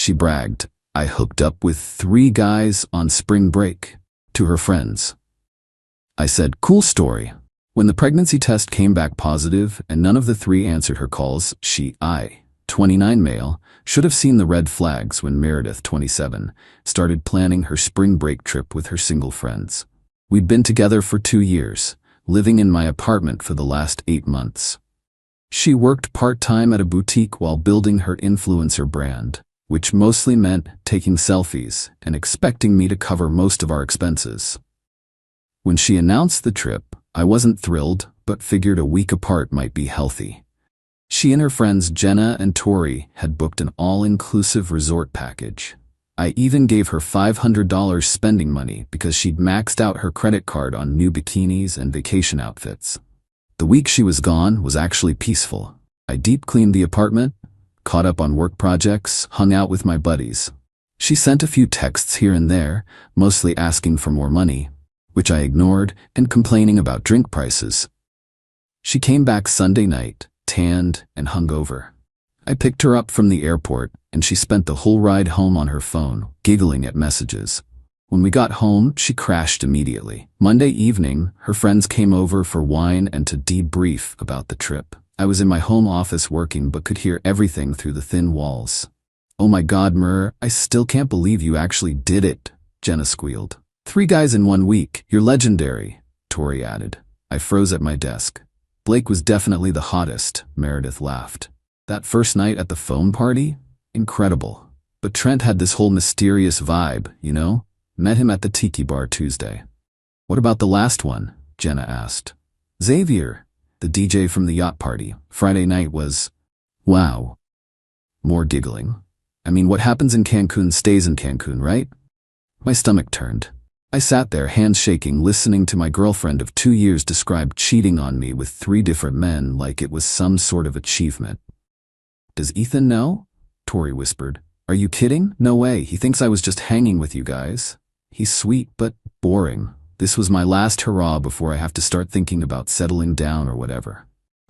she bragged. I hooked up with 3 guys on spring break. To her friends. I said, cool story. When the pregnancy test came back positive and none of the 3 answered her calls, she, 29 male, should have seen the red flags when Meredith, 27, started planning her spring break trip with her single friends. We'd been together for 2 years, living in my apartment for the last 8 months. She worked part-time at a boutique while building her influencer brand, which mostly meant taking selfies and expecting me to cover most of our expenses. When she announced the trip, I wasn't thrilled, but figured a week apart might be healthy. She and her friends Jenna and Tori had booked an all-inclusive resort package. I even gave her $500 spending money because she'd maxed out her credit card on new bikinis and vacation outfits. The week she was gone was actually peaceful. I deep-cleaned the apartment, caught up on work projects, hung out with my buddies. She sent a few texts here and there, mostly asking for more money, which I ignored, and complaining about drink prices. She came back Sunday night, tanned and hungover. I picked her up from the airport, and she spent the whole ride home on her phone, giggling at messages. When we got home, she crashed immediately. Monday evening, her friends came over for wine and to debrief about the trip. I was in my home office working but could hear everything through the thin walls. Oh my God, Mer, I still can't believe you actually did it, Jenna squealed. 3 guys in 1 week, you're legendary, Tori added. I froze at my desk. Blake was definitely the hottest, Meredith laughed. That first night at the foam party? Incredible. But Trent had this whole mysterious vibe, you know? Met him at the tiki bar Tuesday. What about the last one? Jenna asked. Xavier, the DJ from the yacht party. Friday night was... Wow. More giggling. I mean, what happens in Cancun stays in Cancun, right? My stomach turned. I sat there, hands shaking, listening to my girlfriend of 2 years describe cheating on me with 3 different men like it was some sort of achievement. Does Ethan know? Tori whispered. Are you kidding? No way, he thinks I was just hanging with you guys. He's sweet, but boring. This was my last hurrah before I have to start thinking about settling down or whatever.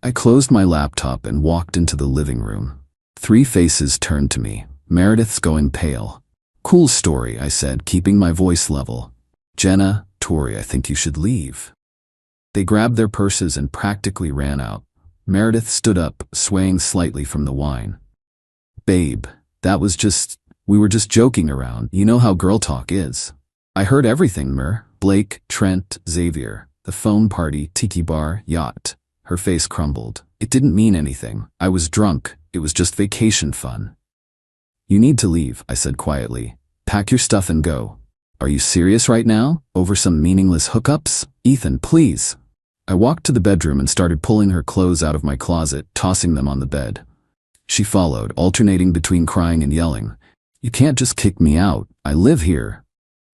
I closed my laptop and walked into the living room. 3 faces turned to me. Meredith's going pale. Cool story, I said, keeping my voice level. Jenna, Tori, I think you should leave. They grabbed their purses and practically ran out. Meredith stood up, swaying slightly from the wine. Babe, we were just joking around. You know how girl talk is. I heard everything, Mer. Blake, Trent, Xavier, the phone party, tiki bar, yacht. Her face crumbled. It didn't mean anything. I was drunk. It was just vacation fun. You need to leave, I said quietly. Pack your stuff and go. Are you serious right now? Over some meaningless hookups? Ethan, please. I walked to the bedroom and started pulling her clothes out of my closet, tossing them on the bed. She followed, alternating between crying and yelling. You can't just kick me out. I live here.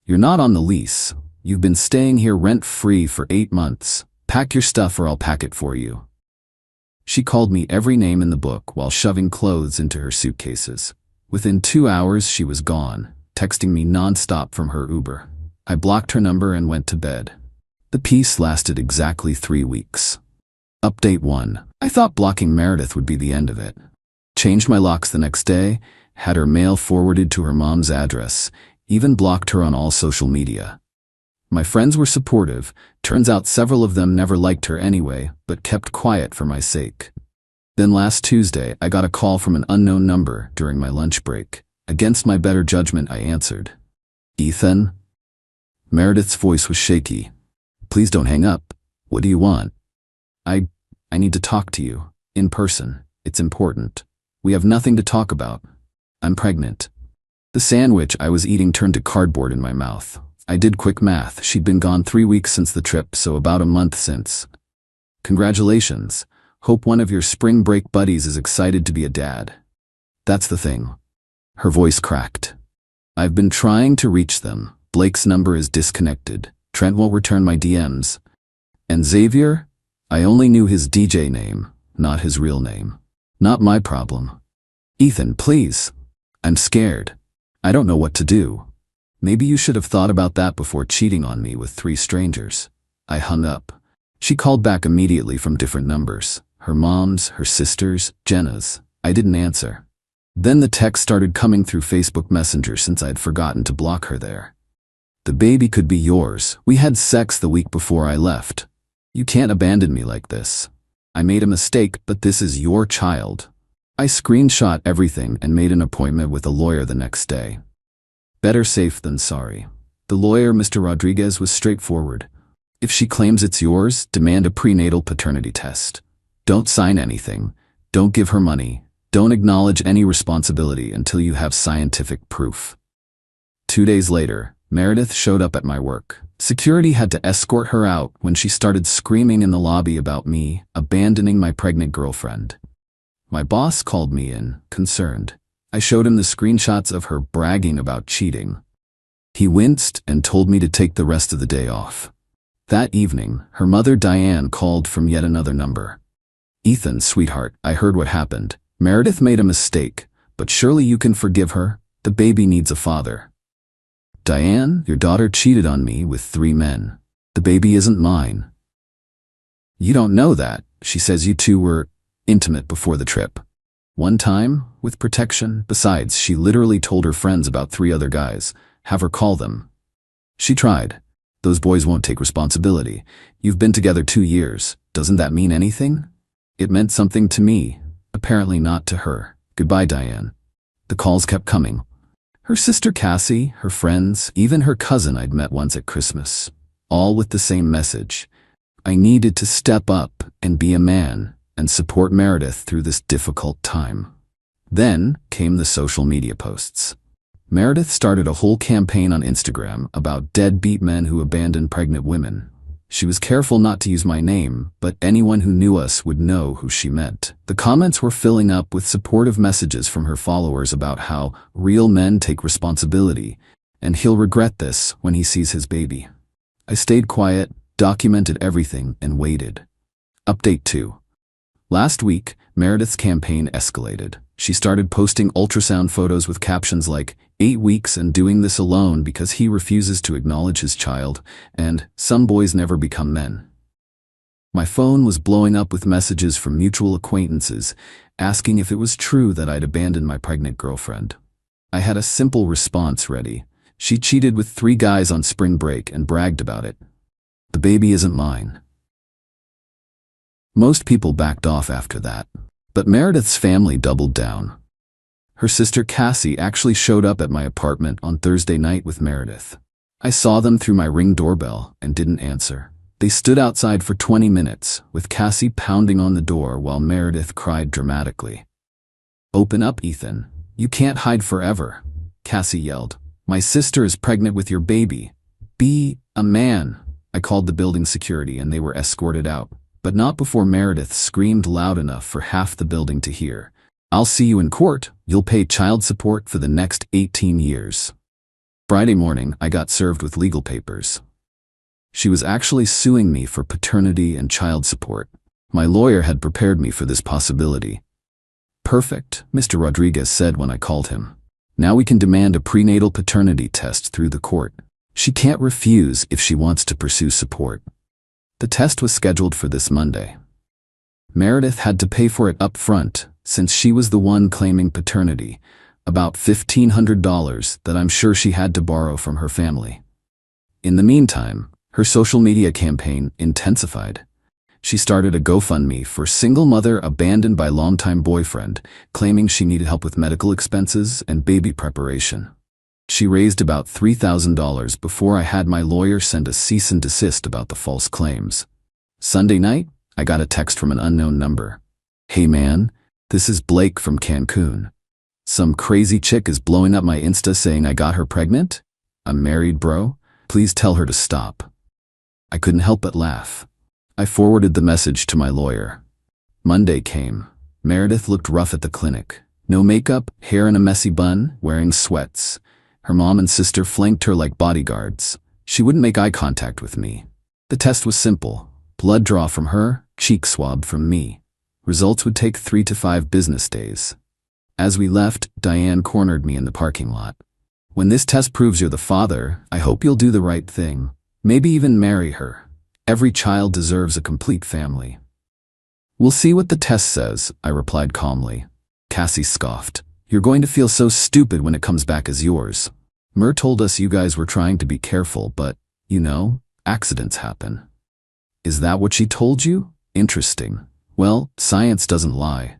You're not on the lease. You've been staying here rent-free for 8 months. Pack your stuff or I'll pack it for you. She called me every name in the book while shoving clothes into her suitcases. Within 2 hours, she was gone, texting me nonstop from her Uber. I blocked her number and went to bed. The peace lasted exactly 3 weeks. Update 1. I thought blocking Meredith would be the end of it. Changed my locks the next day, had her mail forwarded to her mom's address, even blocked her on all social media. My friends were supportive. Turns out several of them never liked her anyway, but kept quiet for my sake. Then last Tuesday, I got a call from an unknown number during my lunch break. Against my better judgment, I answered. Ethan? Meredith's voice was shaky. Please don't hang up. What do you want? I need to talk to you. In person. It's important. We have nothing to talk about. I'm pregnant. The sandwich I was eating turned to cardboard in my mouth. I did quick math. She'd been gone 3 weeks since the trip, so about a month since. Congratulations. Hope one of your spring break buddies is excited to be a dad. That's the thing. Her voice cracked. I've been trying to reach them. Blake's number is disconnected. Trent won't return my DMs. And Xavier? I only knew his DJ name, not his real name. Not my problem. Ethan, please. I'm scared. I don't know what to do. Maybe you should have thought about that before cheating on me with 3 strangers. I hung up. She called back immediately from different numbers. Her mom's, her sister's, Jenna's. I didn't answer. Then the text started coming through Facebook Messenger since I had forgotten to block her there. The baby could be yours. We had sex the week before I left. You can't abandon me like this. I made a mistake, but this is your child. I screenshot everything and made an appointment with a lawyer the next day. Better safe than sorry. The lawyer, Mr. Rodriguez, was straightforward. If she claims it's yours, demand a prenatal paternity test. Don't sign anything. Don't give her money. Don't acknowledge any responsibility until you have scientific proof. 2 days later, Meredith showed up at my work. Security had to escort her out when she started screaming in the lobby about me abandoning my pregnant girlfriend. My boss called me in, concerned. I showed him the screenshots of her bragging about cheating. He winced and told me to take the rest of the day off. That evening, her mother Diane called from yet another number. Ethan, sweetheart, I heard what happened. Meredith made a mistake, but surely you can forgive her. The baby needs a father. Diane, your daughter cheated on me with 3 men. The baby isn't mine. You don't know that. She says you two were intimate before the trip. One time, with protection. Besides, she literally told her friends about 3 other guys. Have her call them. She tried. Those boys won't take responsibility. You've been together 2 years. Doesn't that mean anything? It meant something to me. Apparently not to her. Goodbye, Diane. The calls kept coming. Her sister Cassie, her friends, even her cousin I'd met once at Christmas. All with the same message. I needed to step up and be a man and support Meredith through this difficult time. Then came the social media posts. Meredith started a whole campaign on Instagram about deadbeat men who abandon pregnant women. She was careful not to use my name, but anyone who knew us would know who she meant. The comments were filling up with supportive messages from her followers about how real men take responsibility, and he'll regret this when he sees his baby. I stayed quiet, documented everything, and waited. Update 2. Last week, Meredith's campaign escalated. She started posting ultrasound photos with captions like, 8 weeks and doing this alone because he refuses to acknowledge his child, and some boys never become men. My phone was blowing up with messages from mutual acquaintances asking if it was true that I'd abandoned my pregnant girlfriend. I had a simple response ready. She cheated with 3 guys on spring break and bragged about it. The baby isn't mine. Most people backed off after that, but Meredith's family doubled down. Her sister Cassie actually showed up at my apartment on Thursday night with Meredith. I saw them through my Ring doorbell and didn't answer. They stood outside for 20 minutes, with Cassie pounding on the door while Meredith cried dramatically. Open up, Ethan. You can't hide forever, Cassie yelled. My sister is pregnant with your baby. Be a man. I called the building security and they were escorted out, but not before Meredith screamed loud enough for half the building to hear. I'll see you in court. You'll pay child support for the next 18 years. Friday morning, I got served with legal papers. She was actually suing me for paternity and child support. My lawyer had prepared me for this possibility. Perfect, Mr. Rodriguez said when I called him. Now we can demand a prenatal paternity test through the court. She can't refuse if she wants to pursue support. The test was scheduled for this Monday. Meredith had to pay for it up front, since she was the one claiming paternity, about $1,500 that I'm sure she had to borrow from her family. In the meantime, her social media campaign intensified. She started a GoFundMe for single mother abandoned by longtime boyfriend, claiming she needed help with medical expenses and baby preparation. She raised about $3,000 before I had my lawyer send a cease and desist about the false claims. Sunday night, I got a text from an unknown number. Hey man, this is Blake from Cancun. Some crazy chick is blowing up my Insta saying I got her pregnant? I'm married, bro. Please tell her to stop. I couldn't help but laugh. I forwarded the message to my lawyer. Monday came. Meredith looked rough at the clinic. No makeup, hair in a messy bun, wearing sweats. Her mom and sister flanked her like bodyguards. She wouldn't make eye contact with me. The test was simple. Blood draw from her, cheek swab from me. Results would take 3 to 5 business days. As we left, Diane cornered me in the parking lot. When this test proves you're the father, I hope you'll do the right thing. Maybe even marry her. Every child deserves a complete family. We'll see what the test says, I replied calmly. Cassie scoffed. You're going to feel so stupid when it comes back as yours. Mer told us you guys were trying to be careful, but, accidents happen. Is that what she told you? Interesting. Well, science doesn't lie.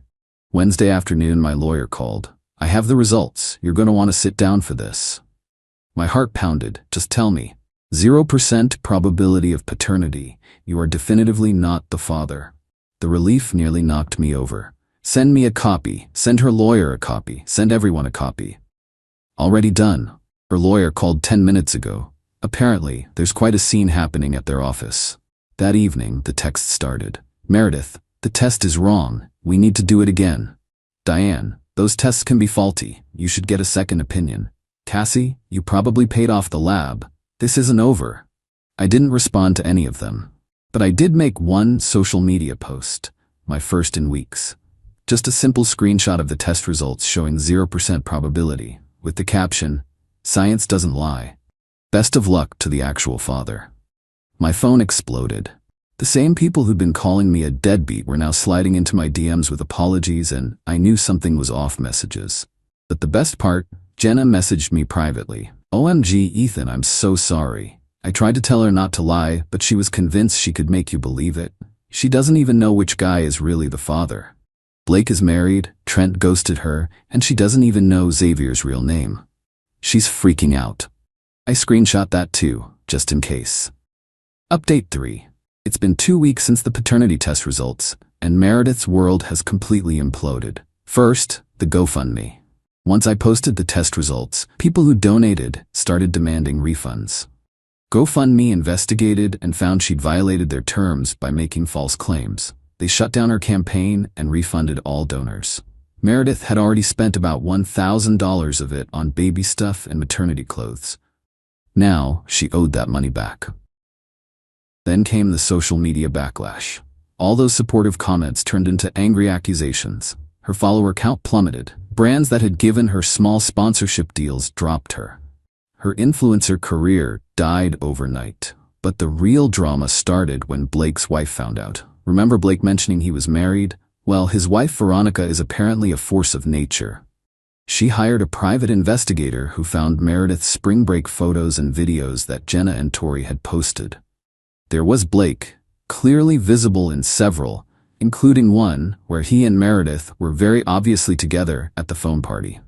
Wednesday afternoon, my lawyer called. I have the results. You're going to want to sit down for this. My heart pounded. Just tell me. 0% probability of paternity. You are definitively not the father. The relief nearly knocked me over. Send me a copy. Send her lawyer a copy. Send everyone a copy. Already done. Her lawyer called 10 minutes ago. Apparently, there's quite a scene happening at their office. That evening, the text started. Meredith, the test is wrong. We need to do it again. Diane, those tests can be faulty. You should get a second opinion. Cassie, you probably paid off the lab. This isn't over. I didn't respond to any of them. But I did make one social media post, my first in weeks. Just a simple screenshot of the test results showing 0% probability, with the caption, "Science doesn't lie. Best of luck to the actual father." My phone exploded. The same people who'd been calling me a deadbeat were now sliding into my DMs with apologies and "I knew something was off" messages. But the best part, Jenna messaged me privately. "OMG, Ethan, I'm so sorry. I tried to tell her not to lie, but she was convinced she could make you believe it. She doesn't even know which guy is really the father. Blake is married, Trent ghosted her, and she doesn't even know Xavier's real name. She's freaking out." I screenshot that too, just in case. Update 3. It's been 2 weeks since the paternity test results, and Meredith's world has completely imploded. First, the GoFundMe. Once I posted the test results, people who donated started demanding refunds. GoFundMe investigated and found she'd violated their terms by making false claims. They shut down her campaign and refunded all donors. Meredith had already spent about $1,000 of it on baby stuff and maternity clothes. Now, she owed that money back. Then came the social media backlash. All those supportive comments turned into angry accusations. Her follower count plummeted. Brands that had given her small sponsorship deals dropped her. Her influencer career died overnight. But the real drama started when Blake's wife found out. Remember Blake mentioning he was married? Well, his wife Veronica is apparently a force of nature. She hired a private investigator who found Meredith's spring break photos and videos that Jenna and Tori had posted. There was Blake, clearly visible in several, including one where he and Meredith were very obviously together at the phone party.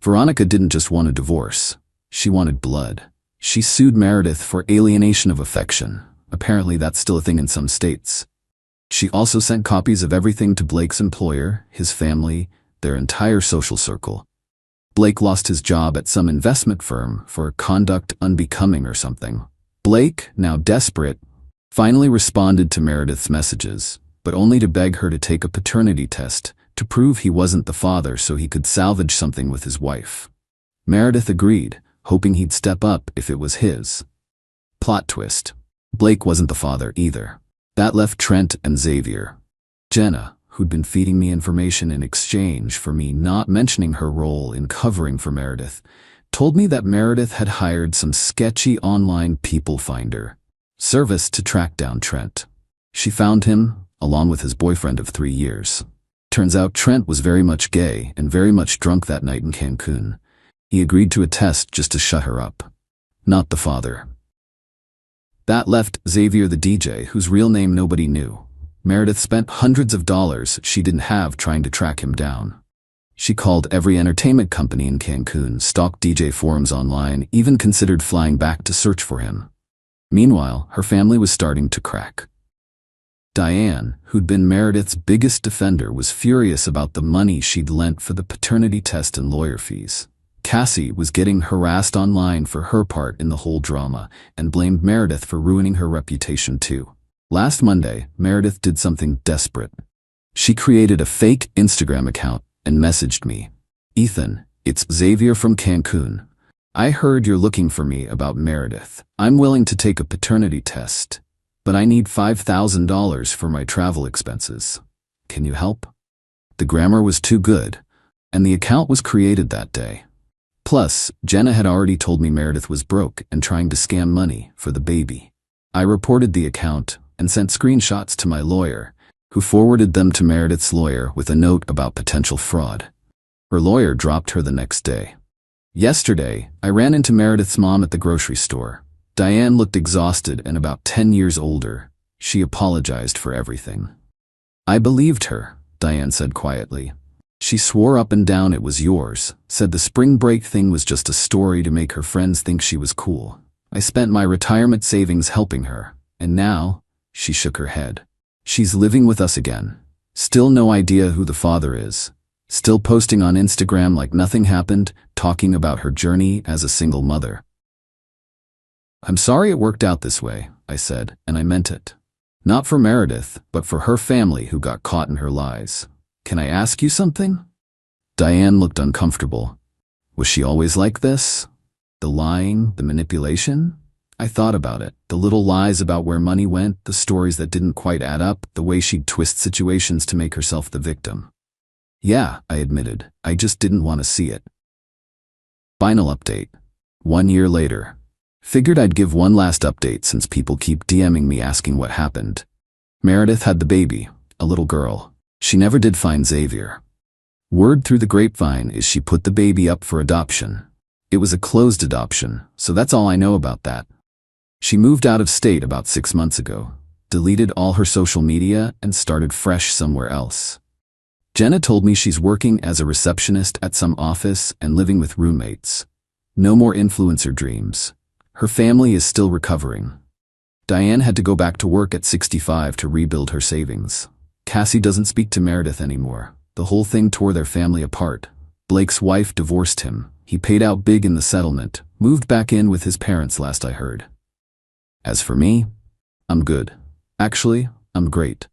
Veronica didn't just want a divorce. She wanted blood. She sued Meredith for alienation of affection. Apparently that's still a thing in some states. She also sent copies of everything to Blake's employer, his family, their entire social circle. Blake lost his job at some investment firm for conduct unbecoming or something. Blake, now desperate, finally responded to Meredith's messages, but only to beg her to take a paternity test to prove he wasn't the father so he could salvage something with his wife. Meredith agreed, hoping he'd step up if it was his. Plot twist. Blake wasn't the father either. That left Trent and Xavier. Jenna, who'd been feeding me information in exchange for me not mentioning her role in covering for Meredith, told me that Meredith had hired some sketchy online people finder service to track down Trent. She found him, along with his boyfriend of 3 years. Turns out Trent was very much gay and very much drunk that night in Cancun. He agreed to a test just to shut her up. Not the father. That left Xavier the DJ, whose real name nobody knew. Meredith spent hundreds of dollars she didn't have trying to track him down. She called every entertainment company in Cancun, stalked DJ forums online, even considered flying back to search for him. Meanwhile, her family was starting to crack. Diane, who'd been Meredith's biggest defender, was furious about the money she'd lent for the paternity test and lawyer fees. Cassie was getting harassed online for her part in the whole drama and blamed Meredith for ruining her reputation too. Last Monday, Meredith did something desperate. She created a fake Instagram account and messaged me. "Ethan, it's Xavier from Cancun. I heard you're looking for me about Meredith. I'm willing to take a paternity test, but I need $5,000 for my travel expenses. Can you help?" The grammar was too good, and the account was created that day. Plus, Jenna had already told me Meredith was broke and trying to scam money for the baby. I reported the account and sent screenshots to my lawyer, who forwarded them to Meredith's lawyer with a note about potential fraud. Her lawyer dropped her the next day. Yesterday, I ran into Meredith's mom at the grocery store. Diane looked exhausted and about 10 years older. She apologized for everything. I believed her, Diane said quietly. She swore up and down it was yours, said the spring break thing was just a story to make her friends think she was cool. I spent my retirement savings helping her, and now, she shook her head. She's living with us again. Still no idea who the father is. Still posting on Instagram like nothing happened, talking about her journey as a single mother. I'm sorry it worked out this way, I said, and I meant it. Not for Meredith, but for her family who got caught in her lies. Can I ask you something? Diane looked uncomfortable. Was she always like this? The lying, the manipulation? I thought about it. The little lies about where money went, the stories that didn't quite add up, the way she'd twist situations to make herself the victim. Yeah, I admitted. I just didn't want to see it. Final update. 1 year later. Figured I'd give one last update since people keep DMing me asking what happened. Meredith had the baby, a little girl. She never did find Xavier. Word through the grapevine is she put the baby up for adoption. It was a closed adoption, so that's all I know about that. She moved out of state about 6 months ago, deleted all her social media, and started fresh somewhere else. Jenna told me she's working as a receptionist at some office and living with roommates. No more influencer dreams. Her family is still recovering. Diane had to go back to work at 65 to rebuild her savings. Cassie doesn't speak to Meredith anymore. The whole thing tore their family apart. Blake's wife divorced him. He paid out big in the settlement, moved back in with his parents last I heard. As for me, I'm good. Actually, I'm great.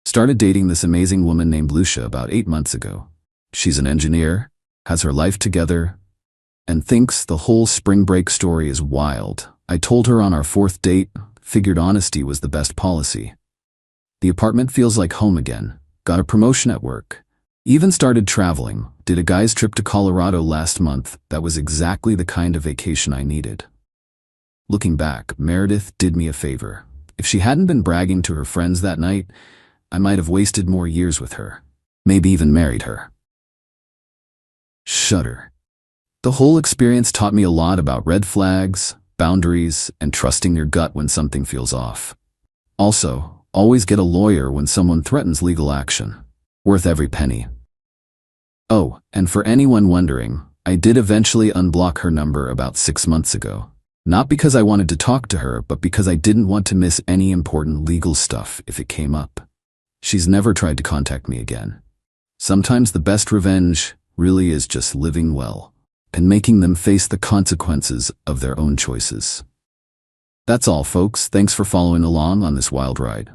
Started dating this amazing woman named Lucia about 8 months ago. She's an engineer, has her life together, and thinks the whole spring break story is wild. I told her on our 4th date, figured honesty was the best policy. The apartment feels like home again. Got a promotion at work. Even started traveling. Did a guy's trip to Colorado last month. That was exactly the kind of vacation I needed. Looking back, Meredith did me a favor. If she hadn't been bragging to her friends that night, I might have wasted more years with her. Maybe even married her. Shudder. The whole experience taught me a lot about red flags, boundaries, and trusting your gut when something feels off. Also, always get a lawyer when someone threatens legal action. Worth every penny. Oh, and for anyone wondering, I did eventually unblock her number about 6 months ago. Not because I wanted to talk to her, but because I didn't want to miss any important legal stuff if it came up. She's never tried to contact me again. Sometimes the best revenge really is just living well and making them face the consequences of their own choices. That's all, folks. Thanks for following along on this wild ride.